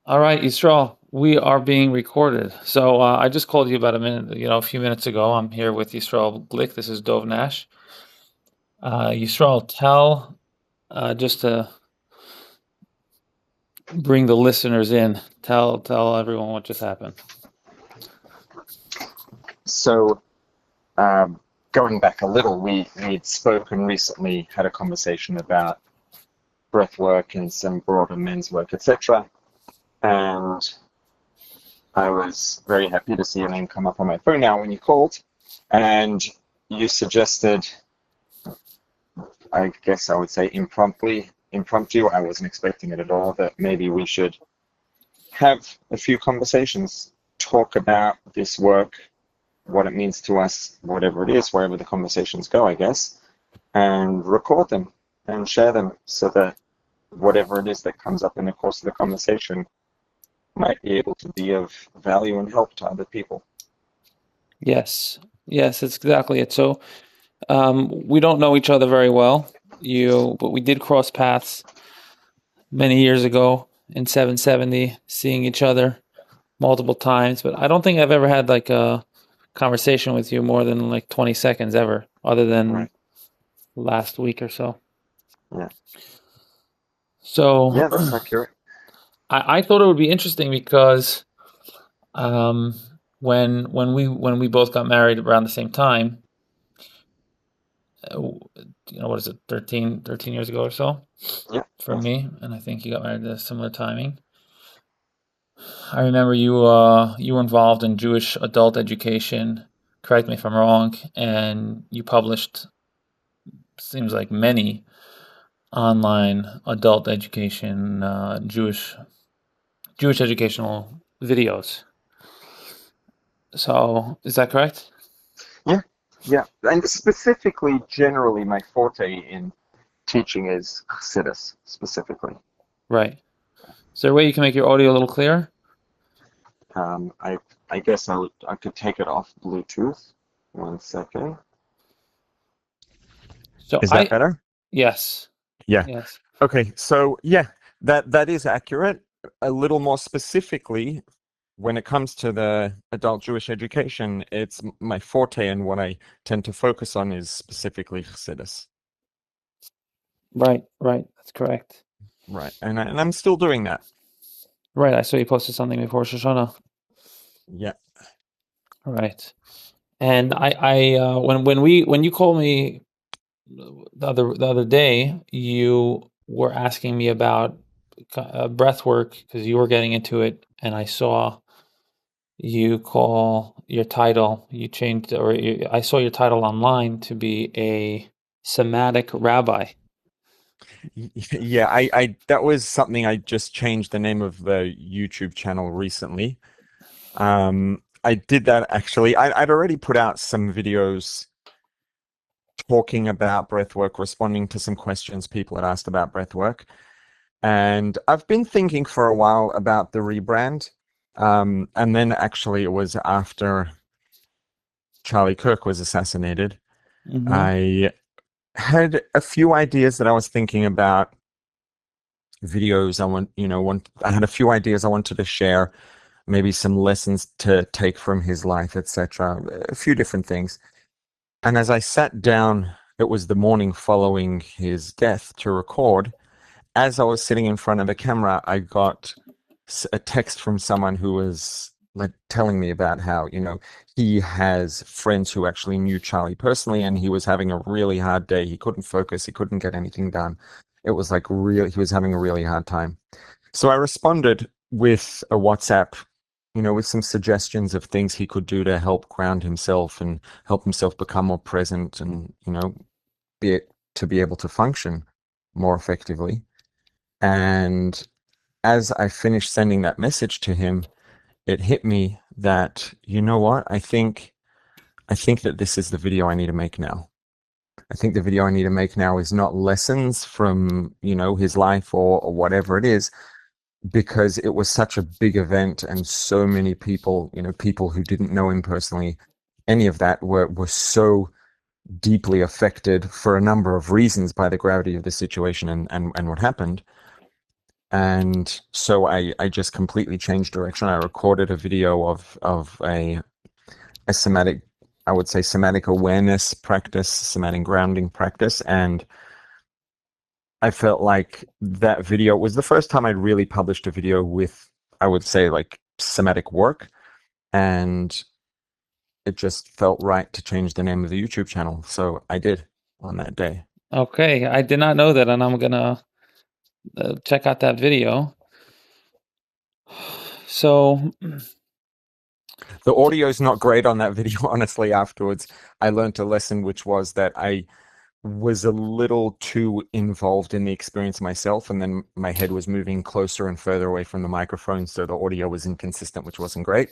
All right, Yisroel, we are being recorded. So I just called you about a few minutes ago. I'm here with Yisroel Glick. This is Dov Nash. Yisroel, just to bring the listeners in, tell everyone what just happened. So, going back a little, we'd spoken recently, had a conversation about breath work and some broader men's work, etc. And I was very happy to see your name come up on my phone now when you called. And you suggested, I guess I would say impromptu. I wasn't expecting it at all, that maybe we should have a few conversations, talk about this work, what it means to us, whatever it is, wherever the conversations go, I guess, and record them and share them so that whatever it is that comes up in the course of the conversation might be able to be of value and help to other people. Yes, yes, that's exactly it. So we don't know each other very well, but we did cross paths many years ago in 770, seeing each other multiple times. But I don't think I've ever had like a conversation with you more than like 20 seconds ever, other than Right. last week or so. Yeah. So Yeah, that's accurate. I thought it would be interesting because um, when we both got married around the same time, what is it, 13 years ago or so Yeah. for me, and I think you got married at a similar timing. I remember you were involved in Jewish adult education. Correct me if I'm wrong, and you published seems like many online adult education Jewish educational videos. So is that correct? Yeah. Yeah. And specifically, generally, my forte in teaching is Chassidus, specifically. Right. Is there a way you can make your audio a little clearer? Um, I I guess I could take it off Bluetooth. One second. So Is that better? yes, Yeah. yes. Okay. So yeah, that is accurate. A little more specifically, when it comes to the adult Jewish education, it's my forte, and what I tend to focus on is specifically Chassidus. Right, right. That's correct. Right. And I'm still doing that. Right. I saw you posted something before Rosh Hashanah. Yeah. Right. And when you called me the other day, you were asking me about breath work because you were getting into it, and I saw you call your title. You changed, I saw your title online to be a somatic rabbi. Yeah, I that was something. I just changed the name of the YouTube channel recently. I did that actually. I'd already put out some videos talking about breathwork, responding to some questions people had asked about breathwork. And I've been thinking for a while about the rebrand. And then actually it was after Charlie Kirk was assassinated. Mm-hmm. I had a few ideas that I was thinking about, videos I had a few ideas I wanted to share, maybe some lessons to take from his life, etc. A few different things. And as I sat down, it was the morning following his death, to record. As I was sitting in front of the camera, I got a text from someone who was like telling me about how, he has friends who actually knew Charlie personally, and he was having a really hard day. He couldn't focus. He couldn't get anything done. It was like he was having a really hard time. So I responded with a WhatsApp, with some suggestions of things he could do to help ground himself and help himself become more present and, be able to function more effectively. And as I finished sending that message to him, it hit me that, you know what, I think that this is the video I need to make now. I think the video I need to make now is not lessons from, his life or whatever it is, because it was such a big event and so many people, people who didn't know him personally, any of that were so deeply affected for a number of reasons by the gravity of the situation and what happened. And so I just completely changed direction. I recorded a video of a somatic, I would say, somatic awareness practice, somatic grounding practice. And I felt like that video was the first time I'd really published a video with, I would say, like somatic work. And it just felt right to change the name of the YouTube channel. So I did on that day. Okay, I did not know that, and I'm gonna check out that video. So The audio is not great on that video, honestly. Afterwards, I learned a lesson, which was that I was a little too involved in the experience myself, and then my head was moving closer and further away from the microphone, so the audio was inconsistent, which wasn't great.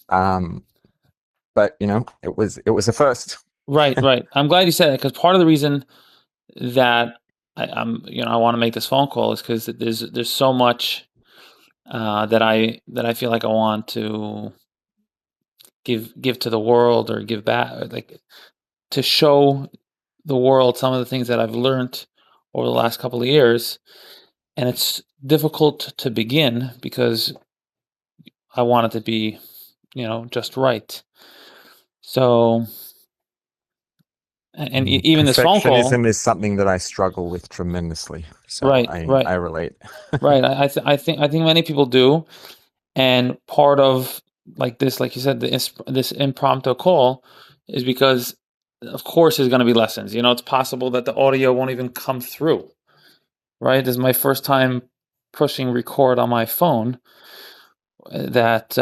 But you know, it was a first. right. I'm glad you said that, because part of the reason that I want to make this phone call is because there's so much that I feel like I want to give to the world, or give back, or like to show the world some of the things that I've learned over the last couple of years. And it's difficult to begin because I want it to be, just right. So, and even this phone call, Perfectionism is something that I struggle with tremendously. So right. I relate. Right. I think many people do, and part of like this, like you said, this impromptu call is because, of course, there's going to be lessons. It's possible that the audio won't even come through. Right. This is my first time pushing record on my phone. That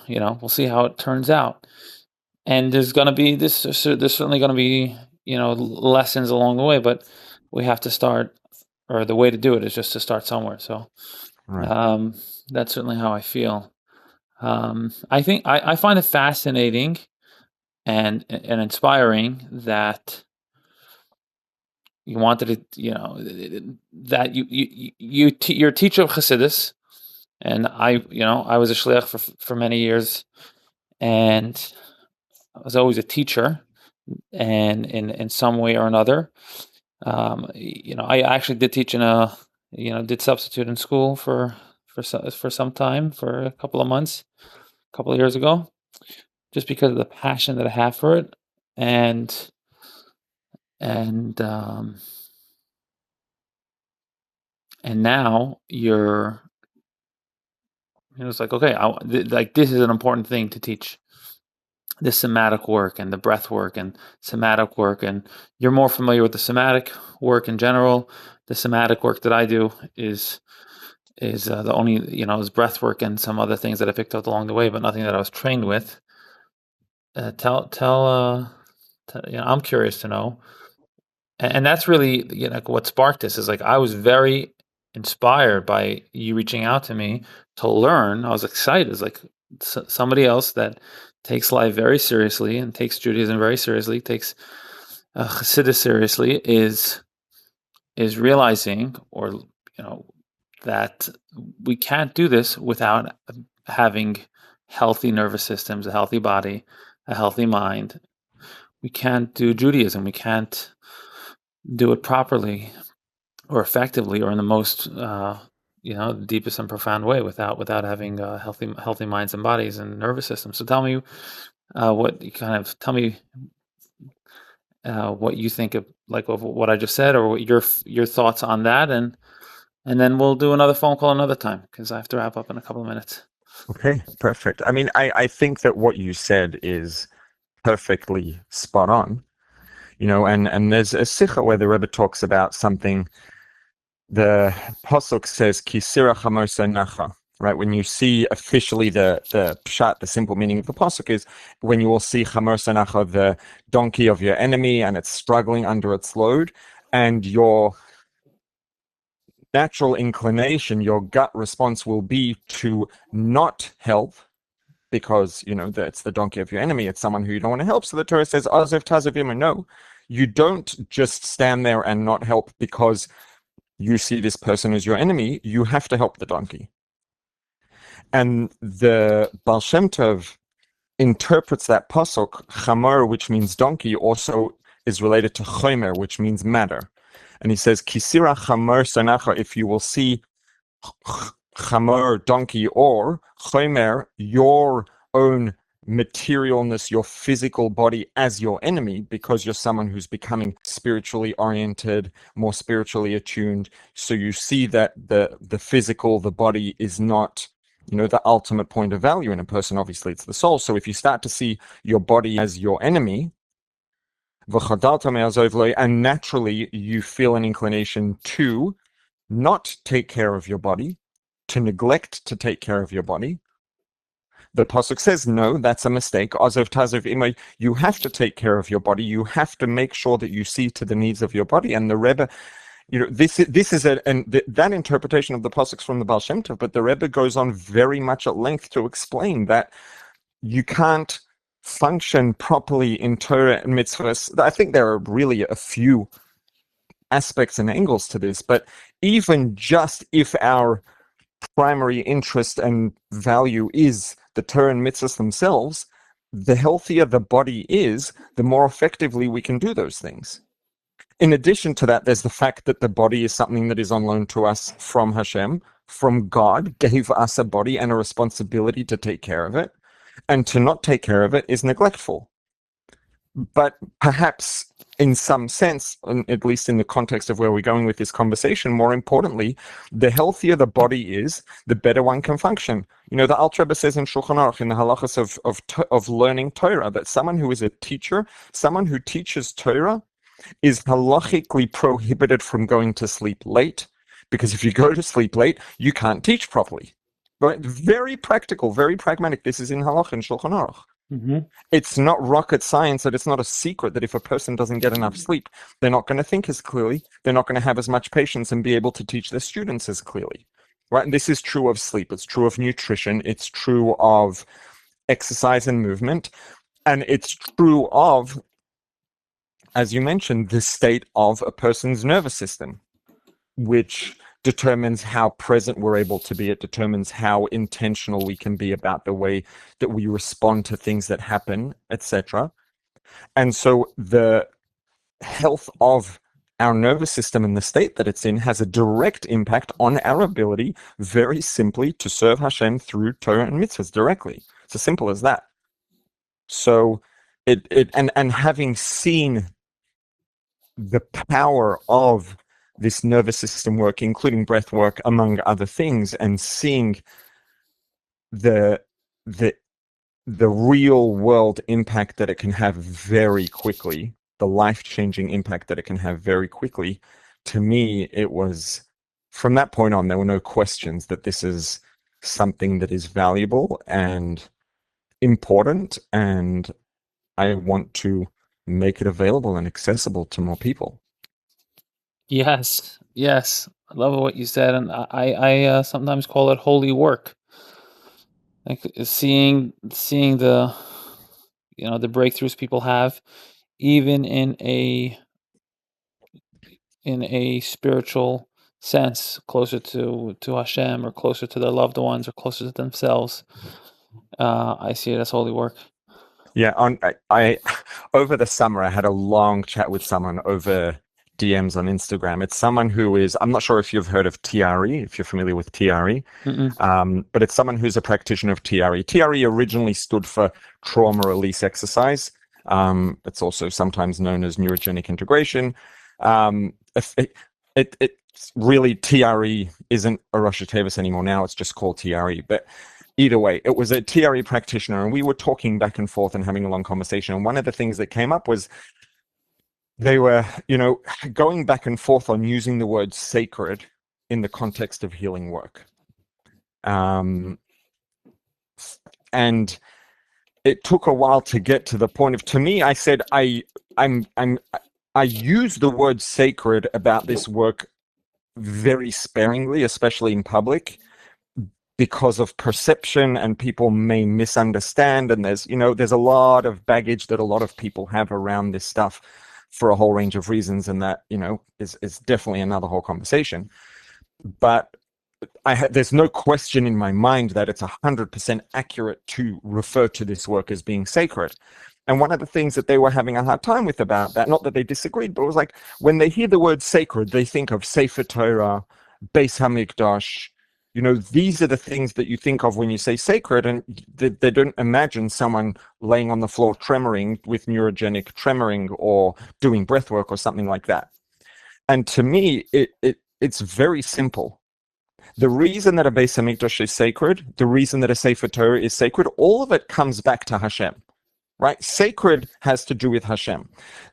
we'll see how it turns out. And there's going to be this. There's certainly going to be lessons along the way, but we have to start, or the way to do it is just to start somewhere. So Right. that's certainly how I feel. I think I find it fascinating and inspiring that you wanted to, that you're a teacher of Chassidus, and I was a shliach for many years, and I was always a teacher, and in some way or another. I actually did teach did substitute in school for some time, for a couple of months, a couple of years ago, just because of the passion that I have for it, and now it's like, okay, like this is an important thing to teach. The somatic work and the breath work and somatic work, and you're more familiar with the somatic work in general. The somatic work that I do is the only is breath work and some other things that I picked up along the way, but nothing that I was trained with. I'm curious to know, and that's really what sparked this. Is like I was very inspired by you reaching out to me to learn. I was excited. It's like somebody else that takes life very seriously and takes Judaism very seriously, takes Chassidus seriously, is realizing, or that we can't do this without having healthy nervous systems, a healthy body, a healthy mind. We can't do Judaism. We can't do it properly or effectively or in the most deepest and profound way without having healthy minds and bodies and nervous systems. So tell me what you think of what I just said, or what your thoughts on that, and then we'll do another phone call another time, because I have to wrap up in a couple of minutes. Okay, perfect. I mean, I think that what you said is perfectly spot on. And there's a sikha where the Rebbe talks about something. The pasuk says kisira chamosa nacha, right? When you see officially the pshat, the simple meaning of the pasuk is when you will see chamosa nacha, the donkey of your enemy, and it's struggling under its load, and your natural inclination, your gut response will be to not help, because that's the donkey of your enemy. It's someone who you don't want to help. So the Torah says, "Azev tazev yima." No, you don't just stand there and not help because you see this person as your enemy. You have to help the donkey. And the Baal Shem Tov interprets that pasuk, chamor, which means donkey, also is related to chomer, which means matter. And he says, kisira chamor sanacha, if you will see chamor, donkey, or chomer, your own materialness, your physical body as your enemy, because you're someone who's becoming spiritually oriented, more spiritually attuned. So you see that the physical, the body is not, the ultimate point of value in a person. Obviously, it's the soul. So if you start to see your body as your enemy, and naturally you feel an inclination to not take care of your body, to neglect to take care of your body. The pasuk says, no, that's a mistake. Azov tazov imay, you have to take care of your body. You have to make sure that you see to the needs of your body. And the Rebbe, this is that interpretation of the pasuk from the Baal Shem Tov, but the Rebbe goes on very much at length to explain that you can't function properly in Torah and mitzvahs. I think there are really a few aspects and angles to this, but even just if our primary interest and value is the Torah and mitzvahs themselves, the healthier the body is, the more effectively we can do those things. In addition to that, there's the fact that the body is something that is on loan to us from Hashem, from God, gave us a body and a responsibility to take care of it, and to not take care of it is neglectful. But perhaps in some sense, at least in the context of where we're going with this conversation, more importantly, the healthier the body is, the better one can function. The Alter Rebbe says in Shulchan Aruch, in the halachas of learning Torah, that someone who is a teacher, someone who teaches Torah, is halachically prohibited from going to sleep late, because if you go to sleep late, you can't teach properly. Right? Very practical, very pragmatic. This is in halach and Shulchan Aruch. Mm-hmm. It's not rocket science, that it's not a secret that if a person doesn't get enough sleep, they're not going to think as clearly, they're not going to have as much patience and be able to teach their students as clearly. Right? And this is true of sleep, it's true of nutrition, it's true of exercise and movement, and it's true of, as you mentioned, the state of a person's nervous system, which determines how present we're able to be. It determines how intentional we can be about the way that we respond to things that happen, etc. And so the health of our nervous system and the state that it's in has a direct impact on our ability, very simply, to serve Hashem through Torah and mitzvahs directly. It's as simple as that. So and having seen the power of this nervous system work, including breath work, among other things, and seeing the real world impact that it can have very quickly, the life-changing impact that it can have very quickly, to me, it was, from that point on, there were no questions that this is something that is valuable and important, and I want to make it available and accessible to more people. Yes, I love what you said, and I sometimes call it holy work. Like seeing the the breakthroughs people have, even in a spiritual sense, closer to Hashem, or closer to their loved ones, or closer to themselves. I see it as holy work. Yeah, I over the summer I had a long chat with someone over DMs on Instagram. It's someone who is, I'm not sure if you've heard of TRE, if you're familiar with TRE, but it's someone who's a practitioner of TRE. TRE originally stood for trauma release exercise. It's also sometimes known as neurogenic integration. It's really, TRE isn't a Rosh Hashanah anymore now, it's just called TRE. But either way, it was a TRE practitioner, and we were talking back and forth and having a long conversation. And one of the things that came up was they were, going back and forth on using the word sacred in the context of healing work. And it took a while to get to the point of, to me, I said, I use the word sacred about this work very sparingly, especially in public, because of perception, and people may misunderstand. And there's a lot of baggage that a lot of people have around this stuff for a whole range of reasons, and that is definitely another whole conversation. But there's no question in my mind that it's 100% accurate to refer to this work as being sacred. And one of the things that they were having a hard time with about that, not that they disagreed, but it was like, when they hear the word sacred, they think of Sefer Torah, Beis Hamikdash, These are the things that you think of when you say sacred, and they don't imagine someone laying on the floor tremoring with neurogenic tremoring or doing breath work or something like that. And to me, it's very simple. The reason that a Beis Hamikdash is sacred, the reason that a Sefer Torah is sacred, all of it comes back to Hashem. Right? Sacred has to do with Hashem.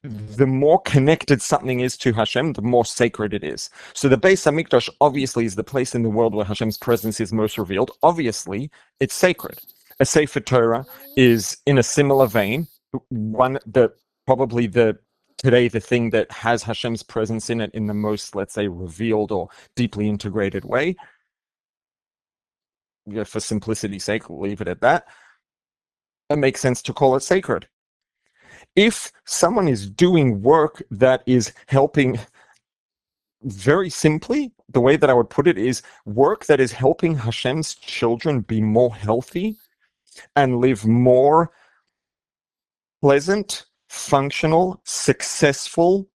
The more connected something is to Hashem, the more sacred it is. So the Beis Hamikdash obviously is the place in the world where Hashem's presence is most revealed. Obviously, it's sacred. A Sefer Torah is in a similar vein. Today the thing that has Hashem's presence in it in the most, let's say, revealed or deeply integrated way. For simplicity's sake, we'll leave it at that. It makes sense to call it sacred. If someone is doing work that is helping, very simply, the way that I would put it is work that is helping Hashem's children be more healthy and live more pleasant, functional, successful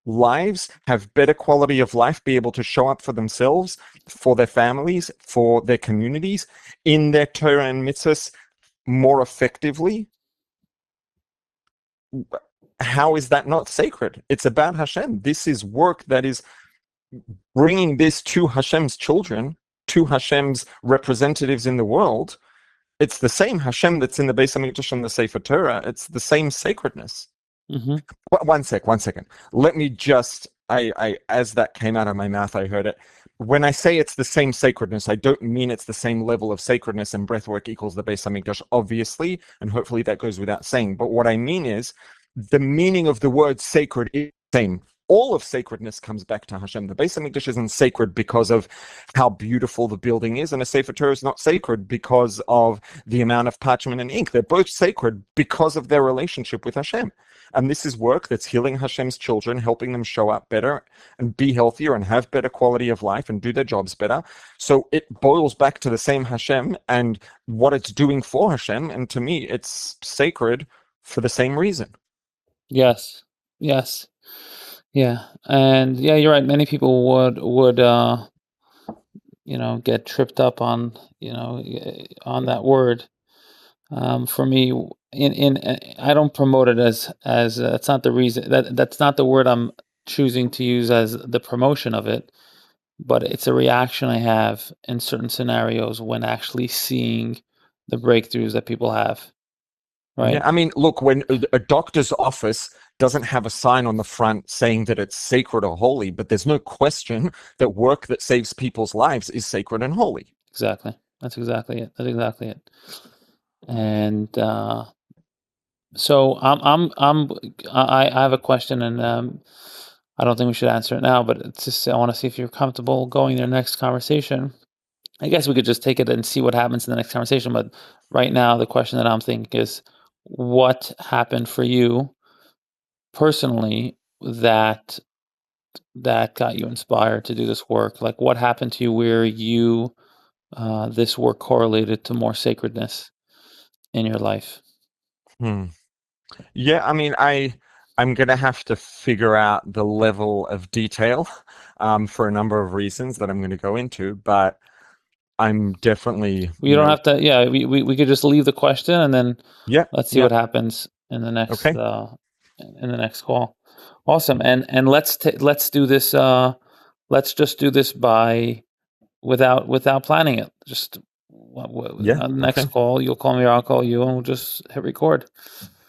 lives, have better quality of life, be able to show up for themselves, for their families, for their communities, in their Torah and mitzvahs, more effectively. How is that not sacred? It's about Hashem. This is work that is bringing this to Hashem's children, to Hashem's representatives in the world. It's the same Hashem that's in the Beis Hamikdash and the Sefer Torah. It's the same sacredness. Mm-hmm. One second. Let me just, as that came out of my mouth, I heard it. When I say it's the same sacredness, I don't mean it's the same level of sacredness and breathwork equals the Beis Hamikdash, obviously, and hopefully that goes without saying. But what I mean is the meaning of the word sacred is the same. All of sacredness comes back to Hashem. The Beis Hamikdash isn't sacred because of how beautiful the building is, and a Sefer Torah is not sacred because of the amount of parchment and ink. They're both sacred because of their relationship with Hashem. And this is work that's healing Hashem's children, helping them show up better and be healthier and have better quality of life and do their jobs better. So it boils back to the same Hashem and what it's doing for Hashem. And to me, it's sacred for the same reason. Yes. Yeah. And yeah, you're right. Many people would get tripped up on that word. For me, I don't promote it as that's not the reason, that's not the word I'm choosing to use as the promotion of it, but it's a reaction I have in certain scenarios when actually seeing the breakthroughs that people have. Right. Yeah, I mean, look, when a doctor's office doesn't have a sign on the front saying that it's sacred or holy, but there's no question that work that saves people's lives is sacred and holy. Exactly. That's exactly it. And so I have a question, and I don't think we should answer it now, but it's just I want to see if you're comfortable going to the next conversation. I guess we could just take it and see what happens in the next conversation. But right now, the question that I'm thinking is, what happened for you personally that got you inspired to do this work? Like, what happened to you where you this work correlated to more sacredness in your life? Yeah, I mean, I'm gonna have to figure out the level of detail for a number of reasons that I'm gonna go into, but I'm definitely You don't have to. Yeah, we could just leave the question and then let's see what happens in the next in the next call. Awesome, and let's do this. Let's just do this without planning it. Just on the next call, you'll call me or I'll call you, and we'll just hit record.